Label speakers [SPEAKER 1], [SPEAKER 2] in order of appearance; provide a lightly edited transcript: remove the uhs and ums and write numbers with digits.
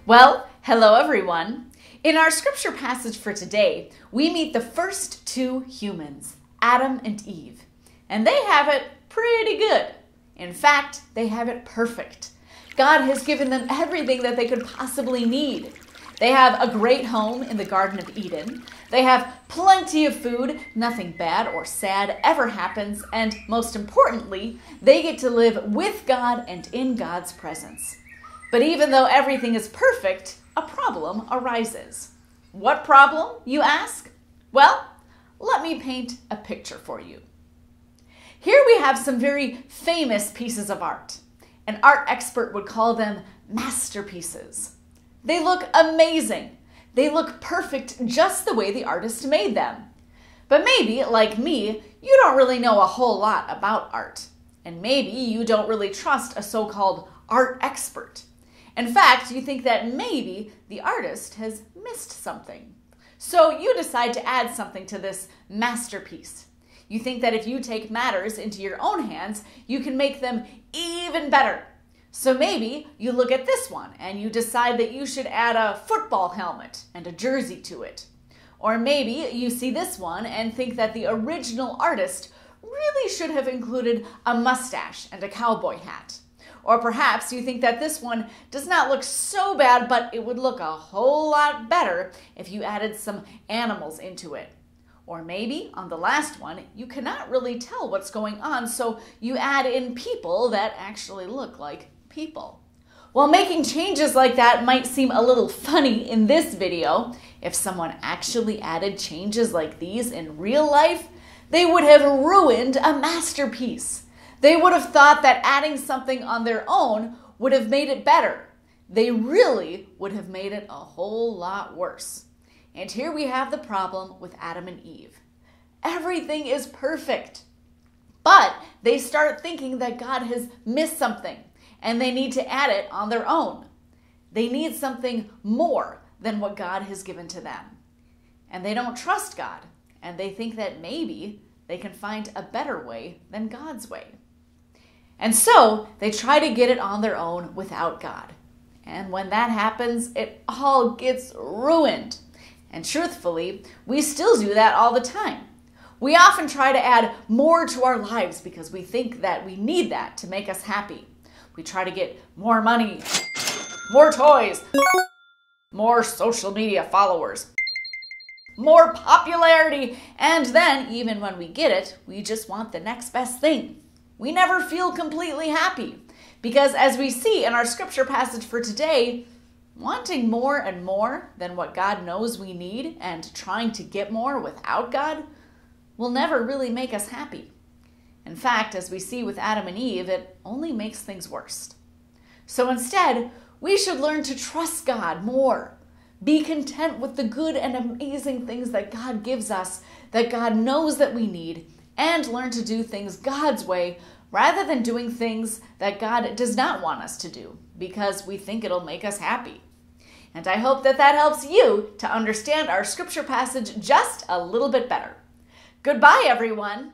[SPEAKER 1] Well, hello everyone. In our scripture passage for today, we meet the first two humans, Adam and Eve, and they have it pretty good. In fact, they have it perfect. God has given them everything that they could possibly need. They have a great home in the Garden of Eden. They have plenty of food, nothing bad or sad ever happens, and most importantly, they get to live with God and in God's presence. But even though everything is perfect, a problem arises. What problem, you ask? Well, let me paint a picture for you. Here we have some very famous pieces of art. An art expert would call them masterpieces. They look amazing. They look perfect just the way the artist made them. But maybe, like me, you don't really know a whole lot about art. And maybe you don't really trust a so-called art expert. In fact, you think that maybe the artist has missed something. So you decide to add something to this masterpiece. You think that if you take matters into your own hands, you can make them even better. So maybe you look at this one and you decide that you should add a football helmet and a jersey to it. Or maybe you see this one and think that the original artist really should have included a mustache and a cowboy hat. Or perhaps you think that this one does not look so bad, but it would look a whole lot better if you added some animals into it. Or maybe on the last one, you cannot really tell what's going on, so you add in people that actually look like people. While making changes like that might seem a little funny in this video, if someone actually added changes like these in real life, they would have ruined a masterpiece. They would have thought that adding something on their own would have made it better. They really would have made it a whole lot worse. And here we have the problem with Adam and Eve. Everything is perfect. But they start thinking that God has missed something and they need to add it on their own. They need something more than what God has given to them. And they don't trust God, and they think that maybe they can find a better way than God's way. And so they try to get it on their own without God. And when that happens, it all gets ruined. And truthfully, we still do that all the time. We often try to add more to our lives because we think that we need that to make us happy. We try to get more money, more toys, more social media followers, more popularity, and then even when we get it, we just want the next best thing. We never feel completely happy because, as we see in our scripture passage for today, wanting more and more than what God knows we need and trying to get more without God will never really make us happy. In fact, as we see with Adam and Eve, it only makes things worse. So instead, we should learn to trust God more. Be content with the good and amazing things that God gives us, that God knows that we need, and learn to do things God's way rather than doing things that God does not want us to do because we think it'll make us happy. And I hope that that helps you to understand our scripture passage just a little bit better. Goodbye, everyone.